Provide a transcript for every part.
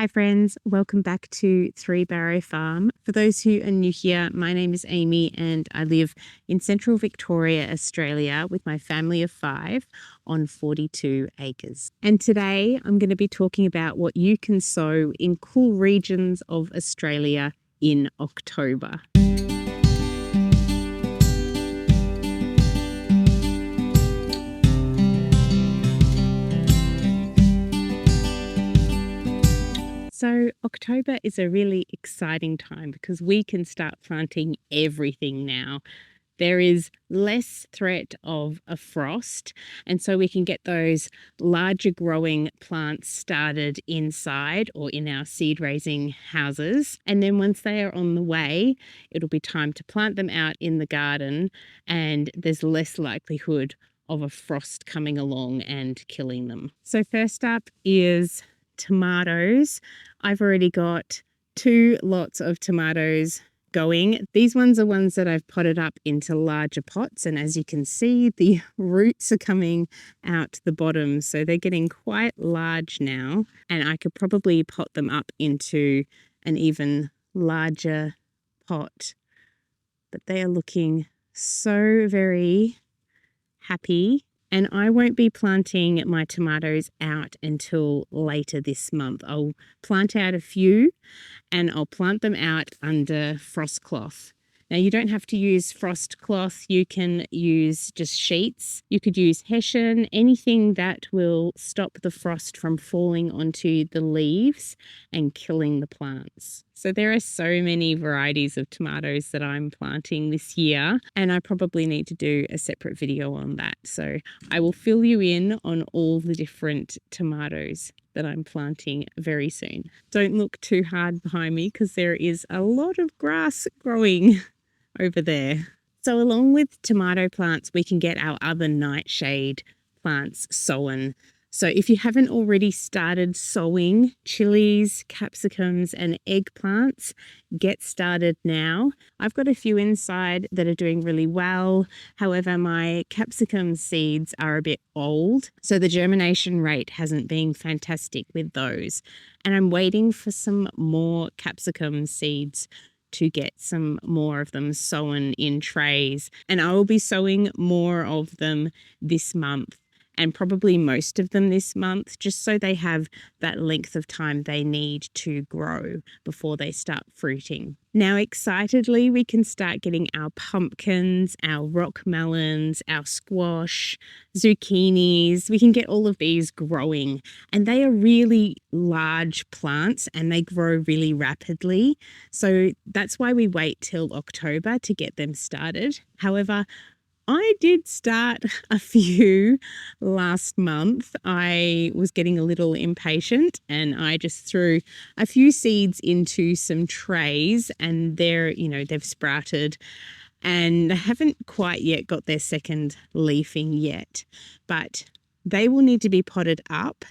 Hi friends, welcome back to Three Barrow Farm. For those who are new here, my name is Amy and I live in central Victoria, Australia with my family of 5 on 42 acres. And today I'm going to be talking about what you can sow in cool regions of Australia in October. So October is a really exciting time because we can start planting everything now. There is less threat of a frost, and so we can get those larger growing plants started inside or in our seed raising houses. And then once they are on the way, it'll be time to plant them out in the garden, and there's less likelihood of a frost coming along and killing them. So first up is tomatoes. I've already got 2 lots of tomatoes going. These ones are ones that I've potted up into larger pots, and as you can see, the roots are coming out the bottom, so they're getting quite large now, and I could probably pot them up into an even larger pot. But they are looking so very happy. And I won't be planting my tomatoes out until later this month. I'll plant out a few and I'll plant them out under frost cloth. Now, you don't have to use frost cloth. You can use just sheets. You could use hessian, anything that will stop the frost from falling onto the leaves and killing the plants. So there are so many varieties of tomatoes that I'm planting this year, and I probably need to do a separate video on that. So I will fill you in on all the different tomatoes that I'm planting very soon. Don't look too hard behind me because there is a lot of grass growing over there. So along with tomato plants, we can get our other nightshade plants sown. So if you haven't already started sowing chilies, capsicums and eggplants, get started now. I've got a few inside that are doing really well. However, my capsicum seeds are a bit old, so the germination rate hasn't been fantastic with those. And I'm waiting for some more capsicum seeds to get some more of them sown in trays. And I will be sowing more of them this month, and probably most of them this month, just so they have that length of time they need to grow before they start fruiting. Now, excitedly, we can start getting our pumpkins, our rock melons, our squash, zucchinis. We can get all of these growing, and they are really large plants and they grow really rapidly. So that's why we wait till October to get them started. However, I did start a few last month. I was getting a little impatient and I just threw a few seeds into some trays, and they've sprouted and haven't quite yet got their second leafing yet, but they will need to be potted up,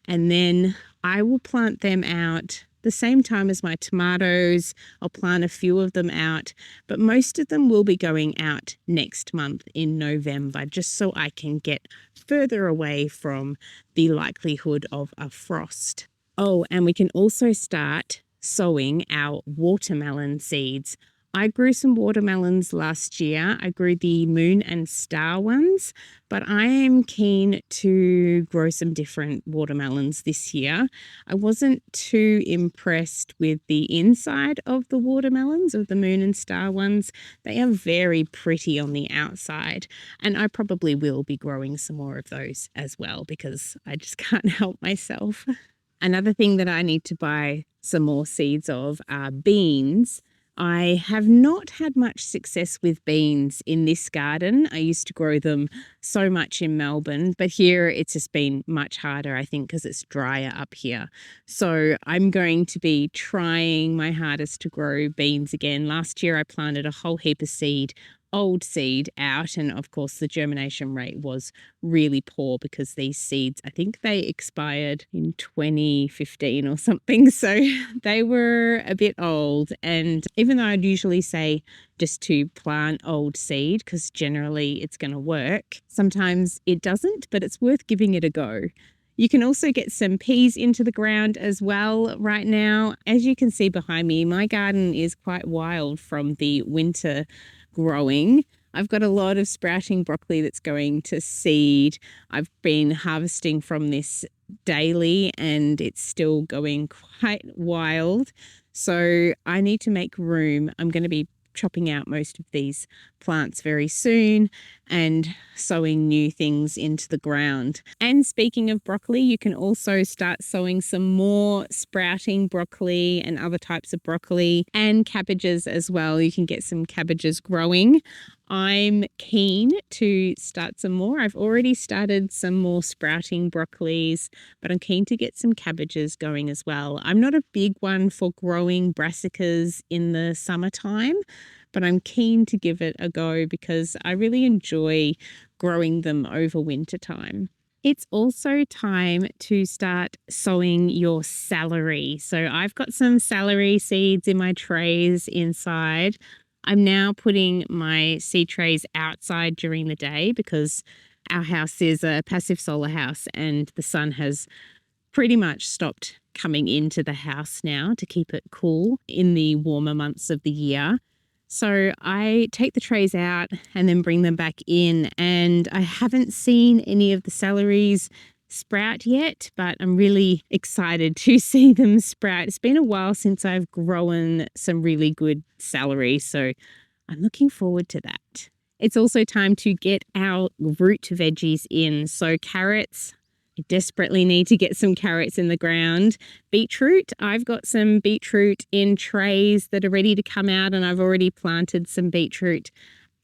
and then I will plant them out the same time as my tomatoes. I'll plant a few of them out, but most of them will be going out next month in November, just so I can get further away from the likelihood of a frost. Oh, and we can also start sowing our watermelon seeds. I grew some watermelons last year. I grew the moon and star ones, but I am keen to grow some different watermelons this year. I wasn't too impressed with the inside of the watermelons, of the moon and star ones. They are very pretty on the outside, and I probably will be growing some more of those as well because I just can't help myself. Another thing that I need to buy some more seeds of are beans. I have not had much success with beans in this garden. I used to grow them so much in Melbourne, but here it's just been much harder, I think, because it's drier up here. So I'm going to be trying my hardest to grow beans again. Last year I planted a whole heap of old seed out, and of course the germination rate was really poor because these seeds, I think they expired in 2015 or something, so they were a bit old. And even though I'd usually say just to plant old seed because generally it's going to work, sometimes it doesn't, but it's worth giving it a go. You can also get some peas into the ground as well right now. As you can see behind me, my garden is quite wild from the winter growing. I've got a lot of sprouting broccoli that's going to seed. I've been harvesting from this daily and it's still going quite wild. So I need to make room. I'm going to be chopping out most of these plants very soon and sowing new things into the ground. And speaking of broccoli, you can also start sowing some more sprouting broccoli and other types of broccoli and cabbages as well. You can get some cabbages growing. I'm keen to start some more. I've already started some more sprouting broccolis, but I'm keen to get some cabbages going as well. I'm not a big one for growing brassicas in the summertime, but I'm keen to give it a go because I really enjoy growing them over winter time. It's also time to start sowing your celery. So I've got some celery seeds in my trays inside. I'm now putting my seed trays outside during the day because our house is a passive solar house and the sun has pretty much stopped coming into the house now to keep it cool in the warmer months of the year. So I take the trays out and then bring them back in, and I haven't seen any of the celeries sprout yet, but I'm really excited to see them sprout. It's been a while since I've grown some really good celery, so I'm looking forward to that. It's also time to get our root veggies in. So carrots, I desperately need to get some carrots in the ground. Beetroot, I've got some beetroot in trays that are ready to come out, and I've already planted some beetroot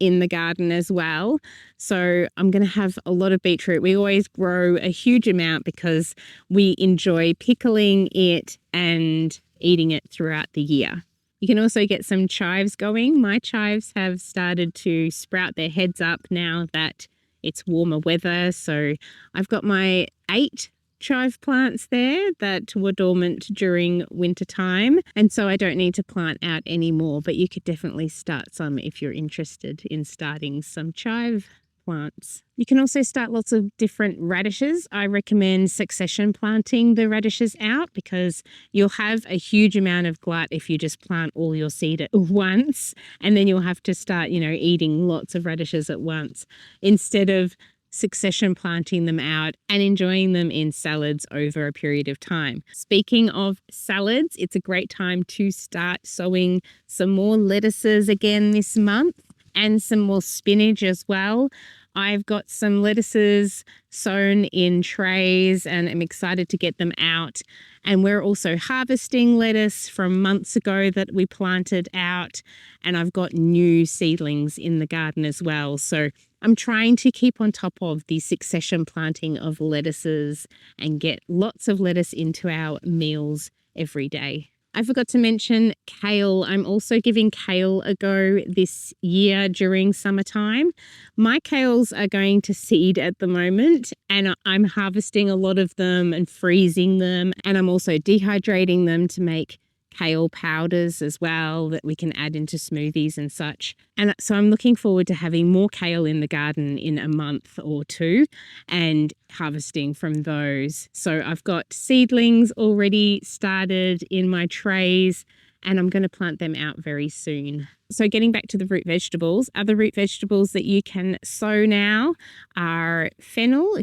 in the garden as well. So I'm going to have a lot of beetroot. We always grow a huge amount because we enjoy pickling it and eating it throughout the year. You can also get some chives going. My chives have started to sprout their heads up now that it's warmer weather. So I've got my 8 chive plants there that were dormant during winter time, and so I don't need to plant out anymore, but you could definitely start some if you're interested in starting some chive plants. You can also start lots of different radishes. I recommend succession planting the radishes out because you'll have a huge amount of glut if you just plant all your seed at once, and then you'll have to start, eating lots of radishes at once instead of succession planting them out and enjoying them in salads over a period of time. Speaking of salads, it's a great time to start sowing some more lettuces again this month and some more spinach as well. I've got some lettuces sown in trays and I'm excited to get them out. And we're also harvesting lettuce from months ago that we planted out. And I've got new seedlings in the garden as well. So I'm trying to keep on top of the succession planting of lettuces and get lots of lettuce into our meals every day. I forgot to mention kale. I'm also giving kale a go this year during summertime. My kales are going to seed at the moment and I'm harvesting a lot of them and freezing them, and I'm also dehydrating them to make kale powders as well that we can add into smoothies and such. And so I'm looking forward to having more kale in the garden in a month or two and harvesting from those. So I've got seedlings already started in my trays and I'm going to plant them out very soon. So getting back to the root vegetables, other root vegetables that you can sow now are fennel.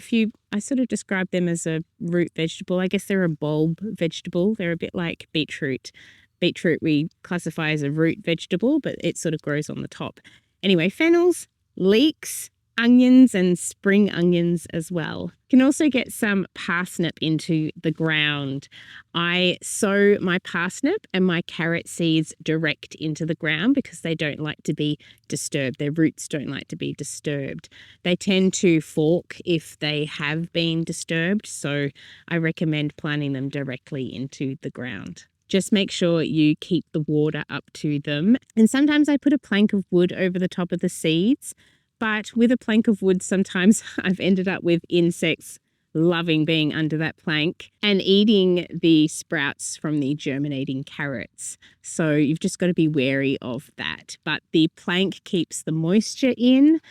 I sort of describe them as a root vegetable. I guess they're a bulb vegetable. They're a bit like beetroot. Beetroot we classify as a root vegetable, but it sort of grows on the top. Anyway, fennels, leeks, onions and spring onions as well. You can also get some parsnip into the ground. I sow my parsnip and my carrot seeds direct into the ground because they don't like to be disturbed. Their roots don't like to be disturbed. They tend to fork if they have been disturbed, so I recommend planting them directly into the ground. Just make sure you keep the water up to them. And sometimes I put a plank of wood over the top of the seeds. But with a plank of wood, sometimes I've ended up with insects loving being under that plank and eating the sprouts from the germinating carrots. So you've just got to be wary of that. But the plank keeps the moisture in,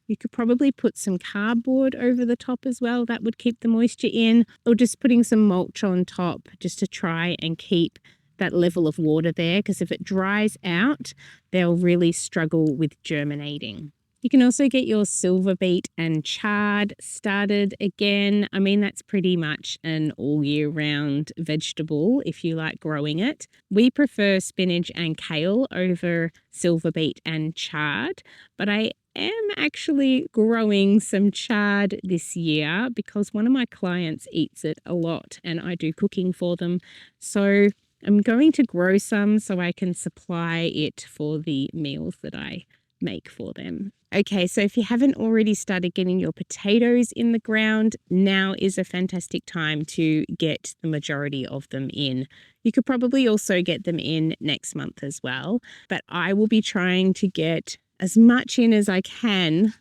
You could probably put some cardboard over the top as well. That would keep the moisture in, or just putting some mulch on top just to try and keep that level of water there, because if it dries out, they'll really struggle with germinating. You can also get your silver beet and chard started again. I mean, that's pretty much an all year round vegetable if you like growing it. We prefer spinach and kale over silver beet and chard, but I am actually growing some chard this year because one of my clients eats it a lot and I do cooking for them. So I'm going to grow some so I can supply it for the meals that I make for them. Okay, so if you haven't already started getting your potatoes in the ground, now is a fantastic time to get the majority of them in. You could probably also get them in next month as well, but I will be trying to get as much in as I can.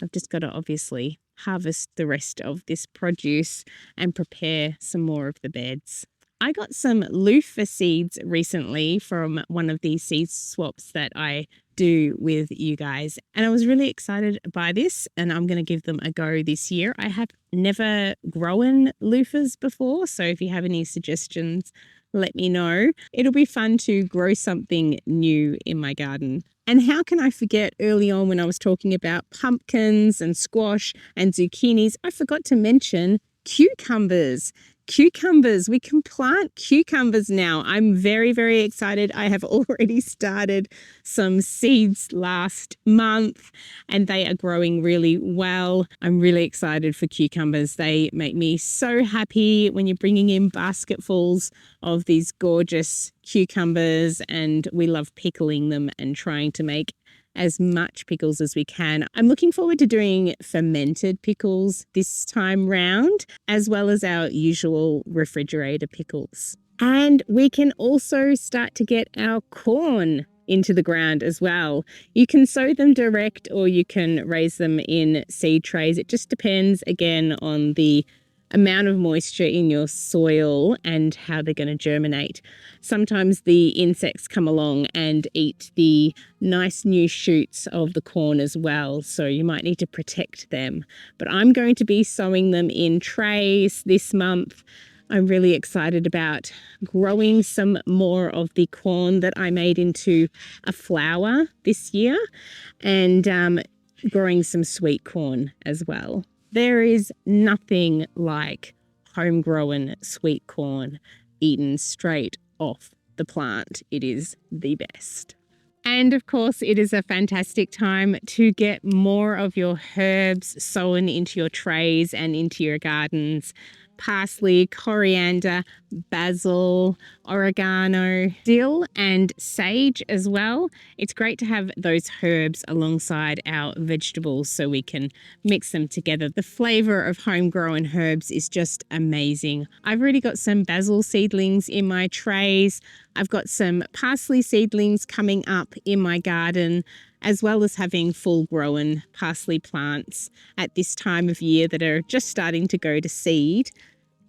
I've just got to obviously harvest the rest of this produce and prepare some more of the beds. I got some loofah seeds recently from one of these seed swaps that I do with you guys, and I was really excited by this, and I'm going to give them a go this year. I have never grown loofahs before, so if you have any suggestions, let me know. It'll be fun to grow something new in my garden. And how can I forget early on when I was talking about pumpkins and squash and zucchinis, I forgot to mention cucumbers. Cucumbers, we can plant cucumbers now. I'm very, very excited. I have already started some seeds last month and they are growing really well. I'm really excited for cucumbers. They make me so happy when you're bringing in basketfuls of these gorgeous cucumbers, and we love pickling them and trying to make as much pickles as we can. I'm looking forward to doing fermented pickles this time round, as well as our usual refrigerator pickles. And we can also start to get our corn into the ground as well. You can sow them direct or you can raise them in seed trays. It just depends again on the amount of moisture in your soil and how they're going to germinate. Sometimes the insects come along and eat the nice new shoots of the corn as well, so you might need to protect them. But I'm going to be sowing them in trays this month. I'm really excited about growing some more of the corn that I made into a flour this year, and growing some sweet corn as well. There is nothing like homegrown sweet corn eaten straight off the plant. It is the best. And of course, it is a fantastic time to get more of your herbs sown into your trays and into your gardens. Parsley, coriander, basil, oregano, dill and sage as well. It's great to have those herbs alongside our vegetables so we can mix them together. The flavour of homegrown herbs is just amazing. I've already got some basil seedlings in my trays. I've got some parsley seedlings coming up in my garden, as well as having full-grown parsley plants at this time of year that are just starting to go to seed.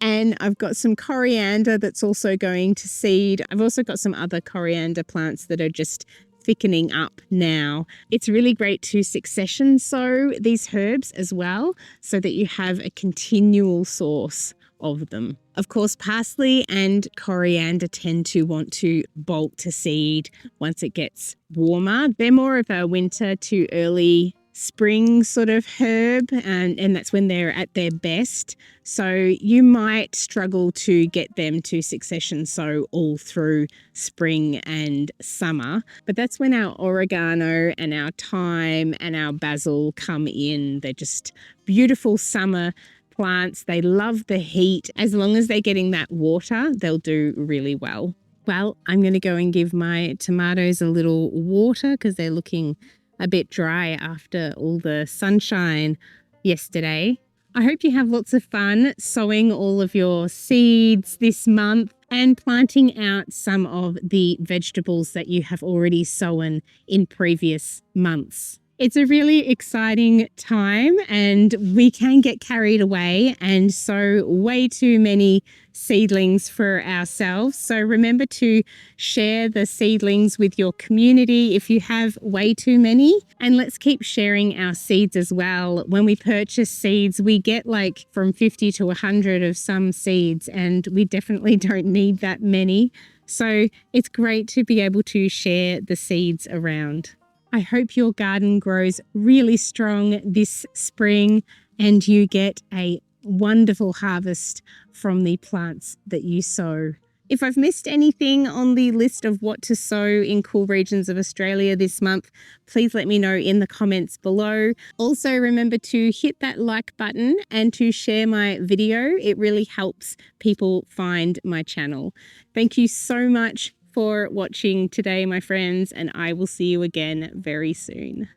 And I've got some coriander that's also going to seed. I've also got some other coriander plants that are just thickening up now. It's really great to succession sow these herbs as well, so that you have a continual source of them. Of course, parsley and coriander tend to want to bolt to seed once it gets warmer. They're more of a winter to early spring sort of herb, and that's when they're at their best. So you might struggle to get them to succession sow all through spring and summer, but that's when our oregano and our thyme and our basil come in. They're just beautiful summer plants. They love the heat. As long as they're getting that water, they'll do really well. Well, I'm going to go and give my tomatoes a little water because they're looking a bit dry after all the sunshine yesterday. I hope you have lots of fun sowing all of your seeds this month and planting out some of the vegetables that you have already sown in previous months. It's a really exciting time and we can get carried away and sow way too many seedlings for ourselves. So remember to share the seedlings with your community if you have way too many. And let's keep sharing our seeds as well. When we purchase seeds, we get like from 50 to 100 of some seeds, and we definitely don't need that many. So it's great to be able to share the seeds around. I hope your garden grows really strong this spring and you get a wonderful harvest from the plants that you sow. If I've missed anything on the list of what to sow in cool regions of Australia this month, please let me know in the comments below. Also, remember to hit that like button and to share my video. It really helps people find my channel. Thank you so much for watching today, my friends, and I will see you again very soon.